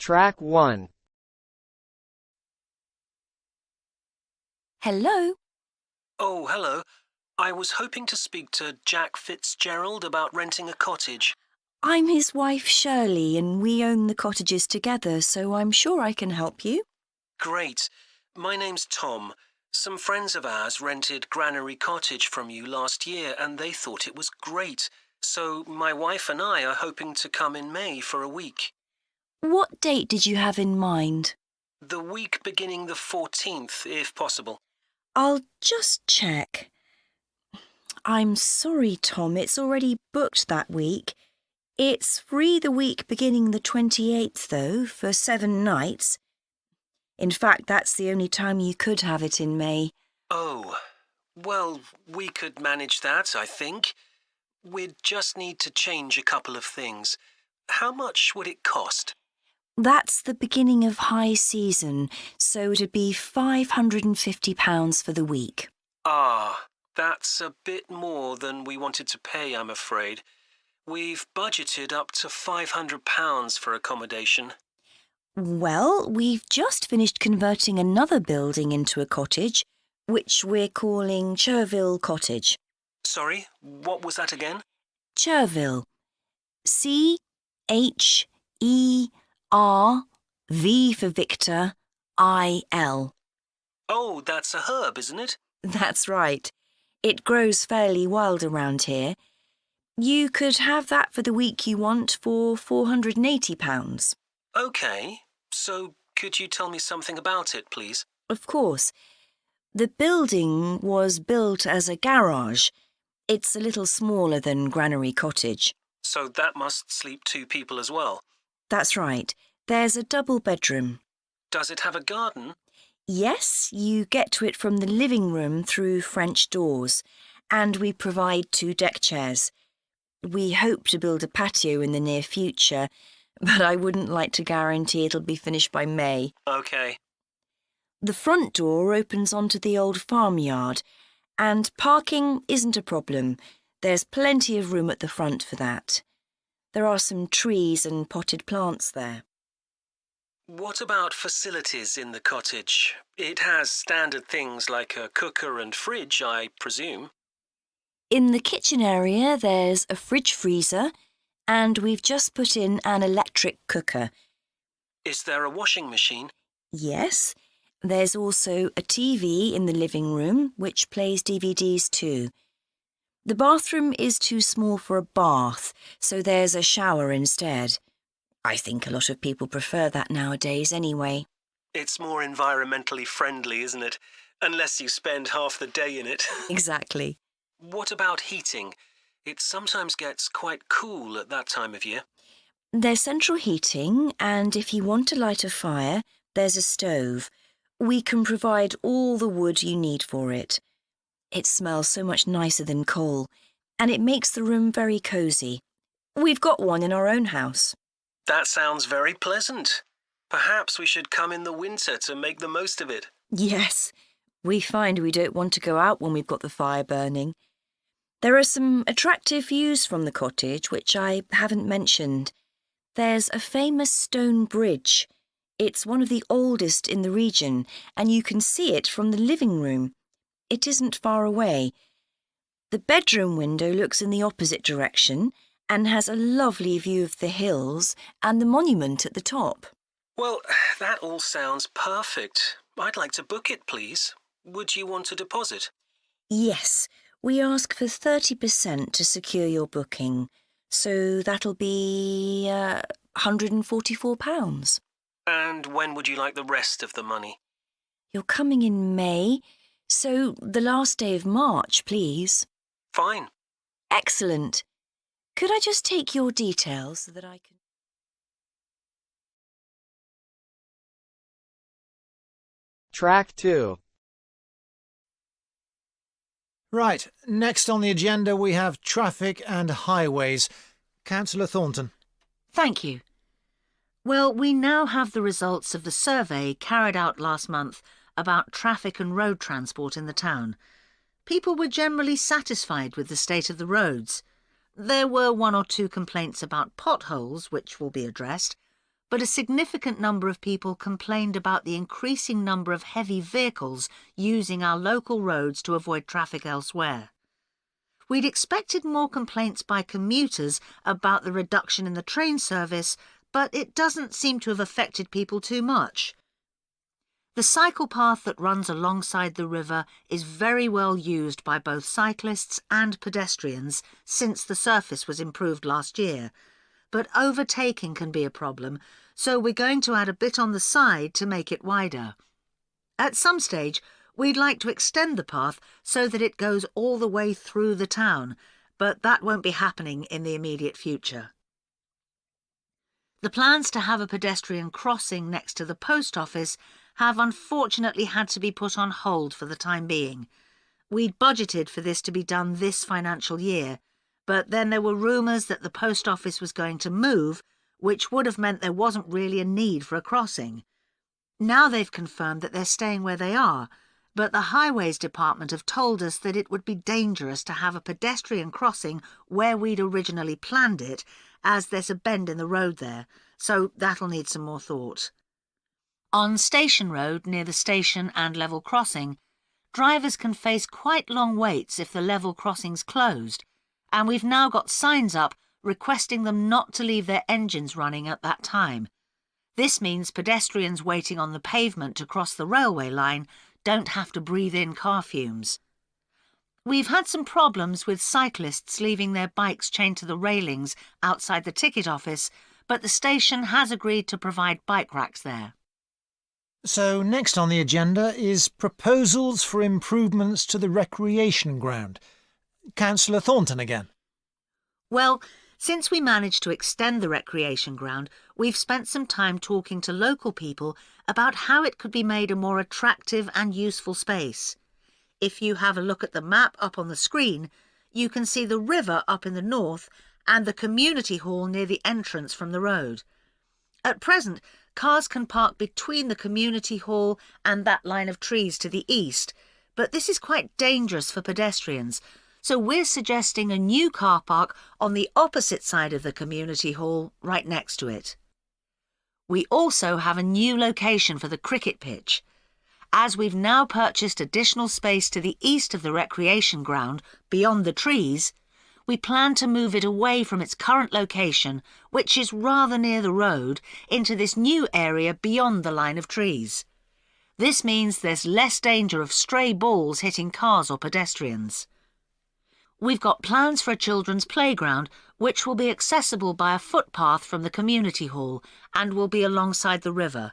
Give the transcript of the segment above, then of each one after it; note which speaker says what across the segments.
Speaker 1: Track 1.
Speaker 2: Hello?
Speaker 3: Oh, hello. I was hoping to speak to Jack Fitzgerald about renting a cottage.
Speaker 2: I'm his wife Shirley and we own the cottages together, so I'm sure I can help you.
Speaker 3: Great. My name's Tom. Some friends of ours rented Granary Cottage from you last year and they thought it was great. So my wife and I are hoping to come in May for a week.
Speaker 2: What date did you have in mind?
Speaker 3: The week beginning the 14th, if possible.
Speaker 2: I'll just check. I'm sorry, Tom, it's already booked that week. It's free the week beginning the 28th, though, for 7 nights. In fact, that's the only time you could have it in May.
Speaker 3: Oh, well, we could manage that, I think. We'd just need to change a couple of things. How much would it cost?
Speaker 2: That's the beginning of high season, so it'd be £550 for the week.
Speaker 3: Ah, that's a bit more than we wanted to pay, I'm afraid. We've budgeted up to £500 for accommodation.
Speaker 2: Well, we've just finished converting another building into a cottage, which we're calling Cherville Cottage.
Speaker 3: Sorry, what was that again?
Speaker 2: Cherville. Cherv for Victor, IL.
Speaker 3: Oh, that's a herb, isn't it?
Speaker 2: That's right. It grows fairly wild around here. You could have that for the week you want for £480.
Speaker 3: OK, so could you tell me something about it, please?
Speaker 2: Of course. The building was built as a garage. It's a little smaller than Granary Cottage.
Speaker 3: So that must sleep 2 people as well.
Speaker 2: That's right. There's a double bedroom.
Speaker 3: Does it have a garden?
Speaker 2: Yes, you get to it from the living room through French doors, and we provide 2 deck chairs. We hope to build a patio in the near future, but I wouldn't like to guarantee it'll be finished by May.
Speaker 3: OK.
Speaker 2: The front door opens onto the old farmyard, and parking isn't a problem. There's plenty of room at the front for that. There are some trees and potted plants there.
Speaker 3: What about facilities in the cottage? It has standard things like a cooker and fridge, I presume.
Speaker 2: In the kitchen area, there's a fridge freezer, and we've just put in an electric cooker.
Speaker 3: Is there a washing machine?
Speaker 2: Yes. There's also a TV in the living room, which plays DVDs too. The bathroom is too small for a bath, so there's a shower instead. I think a lot of people prefer that nowadays anyway.
Speaker 3: It's more environmentally friendly, isn't it? Unless you spend half the day in it.
Speaker 2: Exactly.
Speaker 3: What about heating? It sometimes gets quite cool at that time of year.
Speaker 2: There's central heating, and if you want to light a fire, there's a stove. We can provide all the wood you need for it. It smells so much nicer than coal, and it makes the room very cosy. We've got one in our own house.
Speaker 3: That sounds very pleasant. Perhaps we should come in the winter to make the most of it.
Speaker 2: Yes, we find we don't want to go out when we've got the fire burning. There are some attractive views from the cottage which I haven't mentioned. There's a famous stone bridge. It's one of the oldest in the region, and you can see it from the living room. It isn't far away. The bedroom window looks in the opposite direction and has a lovely view of the hills and the monument at the top.
Speaker 3: Well, that all sounds perfect. I'd like to book it, please. Would you want a deposit?
Speaker 2: Yes, we ask for 30% to secure your booking, so that'll be £144.
Speaker 3: And when would you like the rest of the money?
Speaker 2: You're coming in May, so the last day of March, please.
Speaker 3: Fine.
Speaker 2: Excellent. Could I just take your details so that I can...
Speaker 1: Track 2.
Speaker 4: Right, next on the agenda we have traffic and highways. Councillor Thornton.
Speaker 5: Thank you. Well, we now have the results of the survey carried out last month about traffic and road transport in the town. People were generally satisfied with the state of the roads. There were 1 or 2 complaints about potholes, which will be addressed, but a significant number of people complained about the increasing number of heavy vehicles using our local roads to avoid traffic elsewhere. We'd expected more complaints by commuters about the reduction in the train service, but it doesn't seem to have affected people too much. The cycle path that runs alongside the river is very well used by both cyclists and pedestrians since the surface was improved last year, but overtaking can be a problem, so we're going to add a bit on the side to make it wider. At some stage, we'd like to extend the path so that it goes all the way through the town, but that won't be happening in the immediate future. The plans to have a pedestrian crossing next to the post office have unfortunately had to be put on hold for the time being. We'd budgeted for this to be done this financial year, but then there were rumours that the post office was going to move, which would have meant there wasn't really a need for a crossing. Now they've confirmed that they're staying where they are, but the Highways Department have told us that it would be dangerous to have a pedestrian crossing where we'd originally planned it, as there's a bend in the road there, so that'll need some more thought. On Station Road, near the station and level crossing, drivers can face quite long waits if the level crossing's closed, and we've now got signs up requesting them not to leave their engines running at that time. This means pedestrians waiting on the pavement to cross the railway line don't have to breathe in car fumes. We've had some problems with cyclists leaving their bikes chained to the railings outside the ticket office, but the station has agreed to provide bike racks there.
Speaker 4: So next on the agenda is proposals for improvements to the recreation ground. Councillor Thornton again.
Speaker 5: Well, since we managed to extend the recreation ground, we've spent some time talking to local people about how it could be made a more attractive and useful space. If you have a look at the map up on the screen, you can see the river up in the north and the community hall near the entrance from the road. At present, cars can park between the community hall and that line of trees to the east, but this is quite dangerous for pedestrians, so we're suggesting a new car park on the opposite side of the community hall, right next to it. We also have a new location for the cricket pitch. As we've now purchased additional space to the east of the recreation ground, beyond the trees, we plan to move it away from its current location, which is rather near the road, into this new area beyond the line of trees. This means there's less danger of stray balls hitting cars or pedestrians. We've got plans for a children's playground, which will be accessible by a footpath from the community hall and will be alongside the river.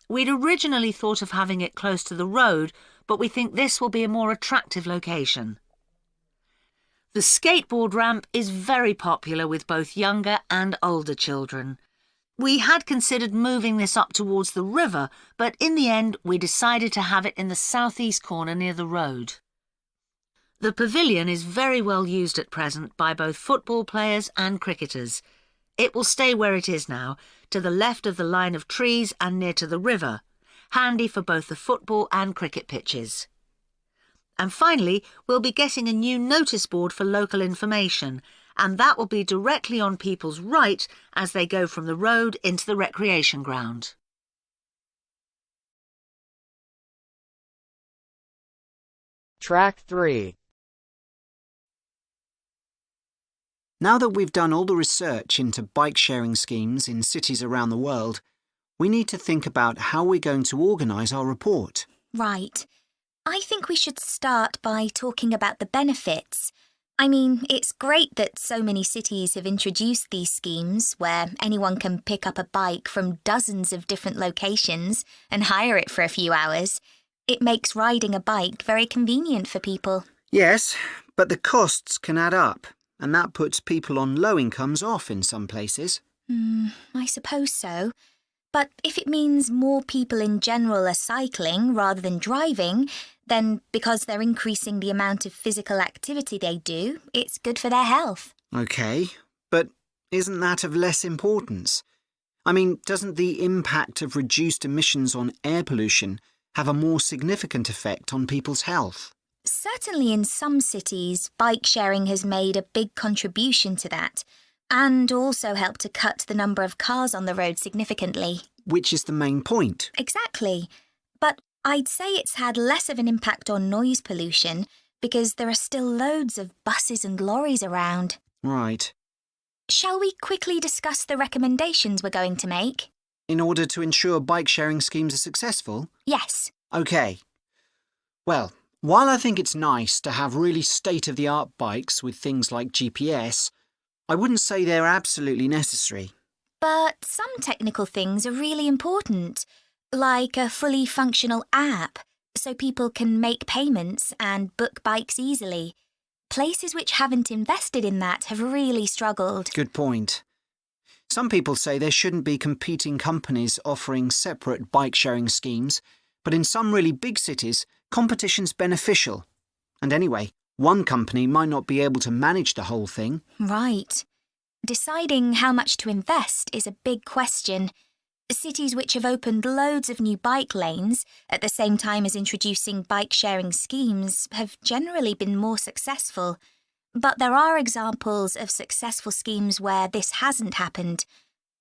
Speaker 5: We'd originally thought of having it close to the road, but we think this will be a more attractive location. The skateboard ramp is very popular with both younger and older children. We had considered moving this up towards the river, but in the end we decided to have it in the southeast corner near the road. The pavilion is very well used at present by both football players and cricketers. It will stay where it is now, to the left of the line of trees and near to the river, handy for both the football and cricket pitches. And finally, we'll be getting a new notice board for local information, and that will be directly on people's right as they go from the road into the recreation ground.
Speaker 1: Track 3.
Speaker 6: Now that we've done all the research into bike-sharing schemes in cities around the world, we need to think about how we're going to organise our report.
Speaker 7: Right. I think we should start by talking about the benefits. I mean, it's great that so many cities have introduced these schemes where anyone can pick up a bike from dozens of different locations and hire it for a few hours. It makes riding a bike very convenient for people.
Speaker 6: Yes, but the costs can add up, and that puts people on low incomes off in some places.
Speaker 7: I suppose so. But if it means more people in general are cycling rather than driving, then because they're increasing the amount of physical activity they do, it's good for their health.
Speaker 6: OK, but isn't that of less importance? I mean, doesn't the impact of reduced emissions on air pollution have a more significant effect on people's health?
Speaker 7: Certainly in some cities, bike sharing has made a big contribution to that. And also help to cut the number of cars on the road significantly.
Speaker 6: Which is the main point.
Speaker 7: Exactly. But I'd say it's had less of an impact on noise pollution because there are still loads of buses and lorries around.
Speaker 6: Right.
Speaker 7: Shall we quickly discuss the recommendations we're going to make?
Speaker 6: In order to ensure bike-sharing schemes are successful?
Speaker 7: Yes.
Speaker 6: OK. Well, while I think it's nice to have really state-of-the-art bikes with things like GPS, I wouldn't say they're absolutely necessary.
Speaker 7: But some technical things are really important, like a fully functional app, so people can make payments and book bikes easily. Places which haven't invested in that have really struggled.
Speaker 6: Good point. Some people say there shouldn't be competing companies offering separate bike-sharing schemes, but in some really big cities, competition's beneficial. And anyway, one company might not be able to manage the whole thing.
Speaker 7: Right. Deciding how much to invest is a big question. Cities which have opened loads of new bike lanes at the same time as introducing bike-sharing schemes have generally been more successful. But there are examples of successful schemes where this hasn't happened.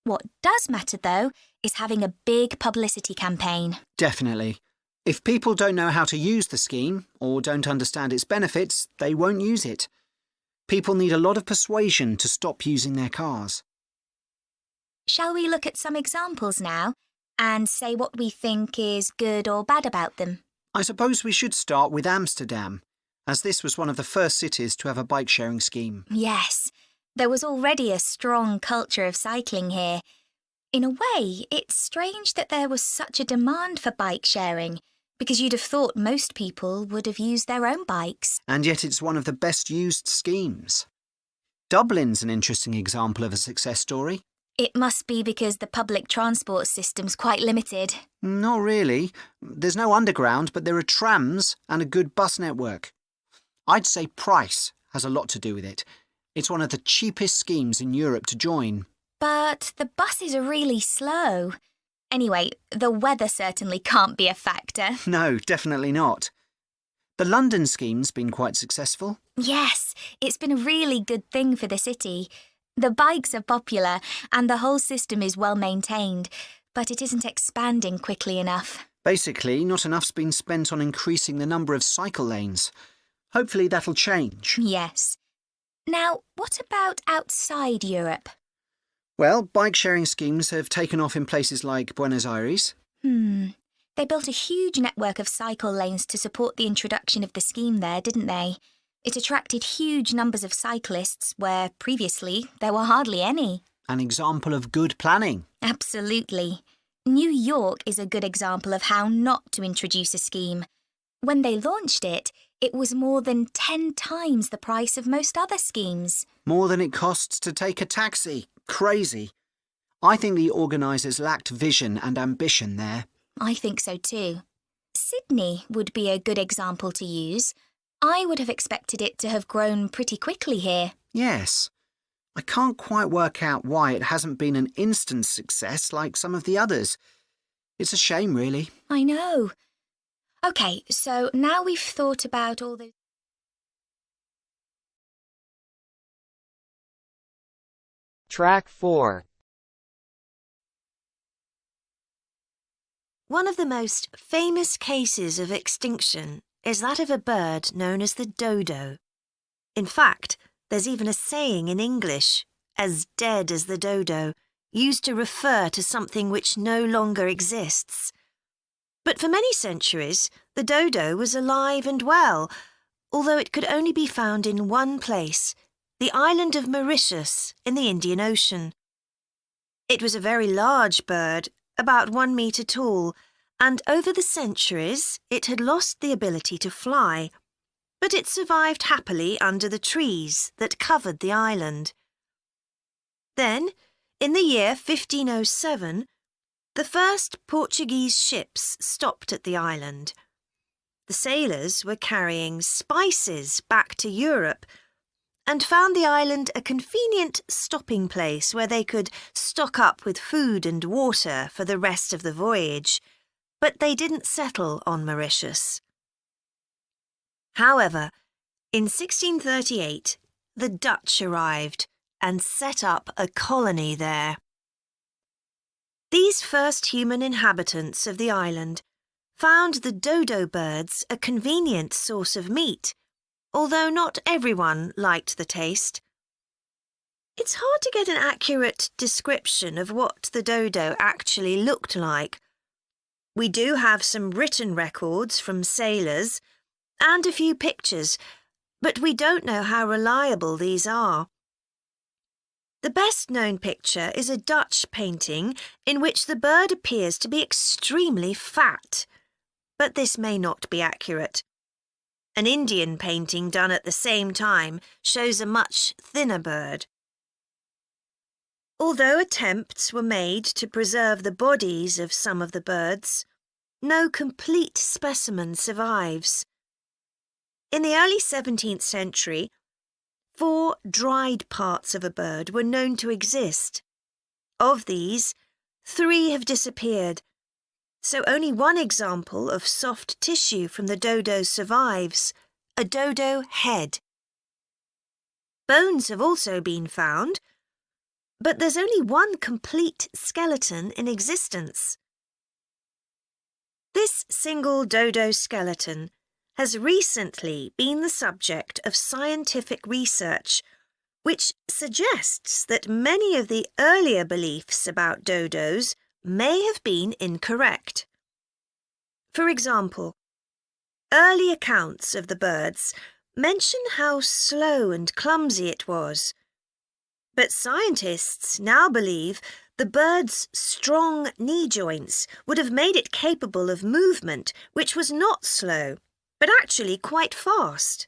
Speaker 7: What does matter, though, is having a big publicity campaign.
Speaker 6: Definitely. If people don't know how to use the scheme or don't understand its benefits, they won't use it. People need a lot of persuasion to stop using their cars.
Speaker 7: Shall we look at some examples now and say what we think is good or bad about them?
Speaker 6: I suppose we should start with Amsterdam, as this was one of the first cities to have a bike-sharing scheme.
Speaker 7: Yes, there was already a strong culture of cycling here. In a way, it's strange that there was such a demand for bike sharing, because you'd have thought most people would have used their own bikes.
Speaker 6: And yet it's one of the best used schemes. Dublin's an interesting example of a success story.
Speaker 7: It must be because the public transport system's quite limited.
Speaker 6: Not really. There's no underground, but there are trams and a good bus network. I'd say price has a lot to do with it. It's one of the cheapest schemes in Europe to join.
Speaker 7: But the buses are really slow. Anyway, the weather certainly can't be a factor.
Speaker 6: No, definitely not. The London scheme's been quite successful.
Speaker 7: Yes, it's been a really good thing for the city. The bikes are popular and the whole system is well maintained, but it isn't expanding quickly enough.
Speaker 6: Basically, not enough's been spent on increasing the number of cycle lanes. Hopefully that'll change.
Speaker 7: Yes. Now, what about outside Europe?
Speaker 6: Well, bike-sharing schemes have taken off in places like Buenos Aires.
Speaker 7: They built a huge network of cycle lanes to support the introduction of the scheme there, didn't they? It attracted huge numbers of cyclists where previously there were hardly any.
Speaker 6: An example of good planning.
Speaker 7: Absolutely. New York is a good example of how not to introduce a scheme. When they launched it, it was more than 10 times the price of most other schemes.
Speaker 6: More than it costs to take a taxi. Crazy. I think the organisers lacked vision and ambition there.
Speaker 7: I think so too. Sydney would be a good example to use. I would have expected it to have grown pretty quickly here.
Speaker 6: Yes. I can't quite work out why it hasn't been an instant success like some of the others. It's a shame, really.
Speaker 7: I know. OK, so now we've thought about all those...
Speaker 1: Track 4.
Speaker 8: One of the most famous cases of extinction is that of a bird known as the dodo. In fact, there's even a saying in English, as dead as the dodo, used to refer to something which no longer exists. But for many centuries, the dodo was alive and well, although it could only be found in one place, the island of Mauritius in the Indian Ocean. It was a very large bird, about 1 metre tall, and over the centuries it had lost the ability to fly, but it survived happily under the trees that covered the island. Then, in the year 1507, the first Portuguese ships stopped at the island. The sailors were carrying spices back to Europe and found the island a convenient stopping place where they could stock up with food and water for the rest of the voyage, but they didn't settle on Mauritius. However, in 1638, the Dutch arrived and set up a colony there. These first human inhabitants of the island found the dodo birds a convenient source of meat, although not everyone liked the taste. It's hard to get an accurate description of what the dodo actually looked like. We do have some written records from sailors and a few pictures, but we don't know how reliable these are. The best-known picture is a Dutch painting in which the bird appears to be extremely fat, but this may not be accurate. An Indian painting done at the same time shows a much thinner bird. Although attempts were made to preserve the bodies of some of the birds, no complete specimen survives. In the early 17th century, 4 dried parts of a bird were known to exist. Of these, 3 have disappeared, so only one example of soft tissue from the dodo survives, a dodo head. Bones have also been found, but there's only one complete skeleton in existence. This single dodo skeleton has recently been the subject of scientific research, which suggests that many of the earlier beliefs about dodos may have been incorrect. For example, early accounts of the birds mention how slow and clumsy it was. But scientists now believe the bird's strong knee joints would have made it capable of movement which was not slow, but actually quite fast.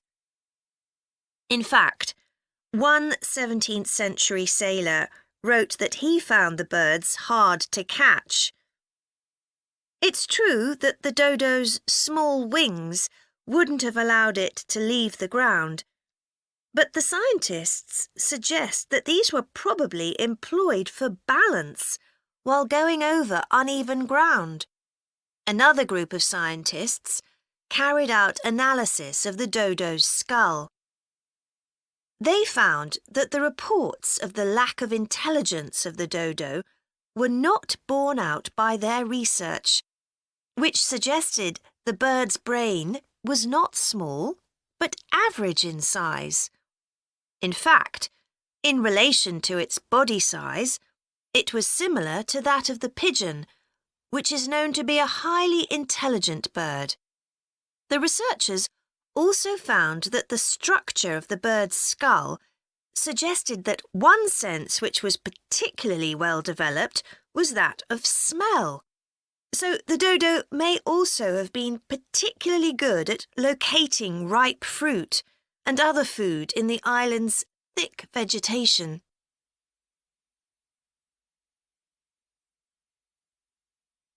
Speaker 8: In fact, one 17th century sailor wrote that he found the birds hard to catch. It's true that the dodo's small wings wouldn't have allowed it to leave the ground, but the scientists suggest that these were probably employed for balance while going over uneven ground. Another group of scientists carried out analysis of the dodo's skull. They found that the reports of the lack of intelligence of the dodo were not borne out by their research, which suggested the bird's brain was not small, but average in size. In fact, in relation to its body size, it was similar to that of the pigeon, which is known to be a highly intelligent bird. The researchers also found that the structure of the bird's skull suggested that one sense which was particularly well developed was that of smell. So the dodo may also have been particularly good at locating ripe fruit and other food in the island's thick vegetation.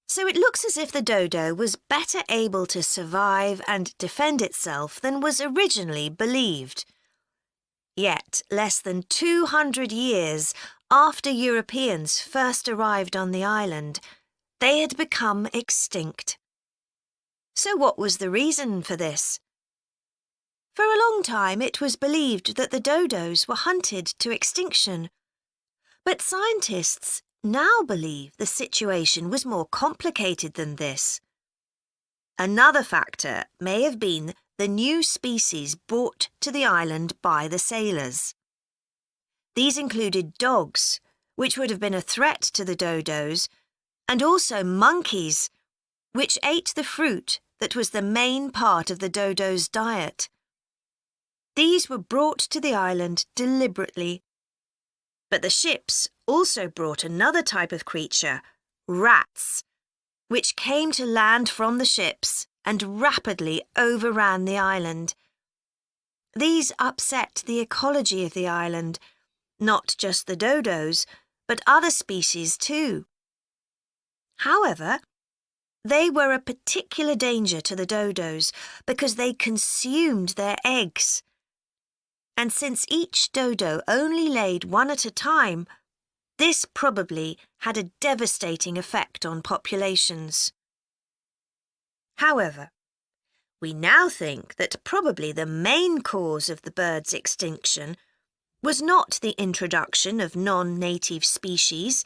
Speaker 8: So it looks as if the dodo was better able to survive and defend itself than was originally believed. Yet, less than 200 years after Europeans first arrived on the island, they had become extinct. So what was the reason for this? For a long time it was believed that the dodos were hunted to extinction, but scientists now believe the situation was more complicated than this. Another factor may have been the new species brought to the island by the sailors. These included dogs, which would have been a threat to the dodos, and also monkeys, which ate the fruit that was the main part of the dodo's diet. These were brought to the island deliberately. But the ships also brought another type of creature, rats, which came to land from the ships and rapidly overran the island. These upset the ecology of the island, not just the dodos, but other species too. However, they were a particular danger to the dodos because they consumed their eggs. And since each dodo only laid one at a time, this probably had a devastating effect on populations. However, we now think that probably the main cause of the bird's extinction was not the introduction of non-native species,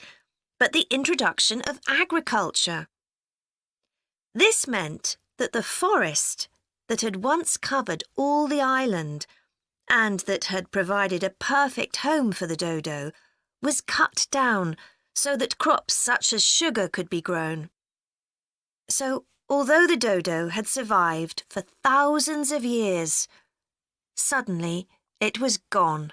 Speaker 8: but the introduction of agriculture. This meant that the forest that had once covered all the island and that had provided a perfect home for the dodo was cut down so that crops such as sugar could be grown. So, although the dodo had survived for thousands of years, suddenly it was gone.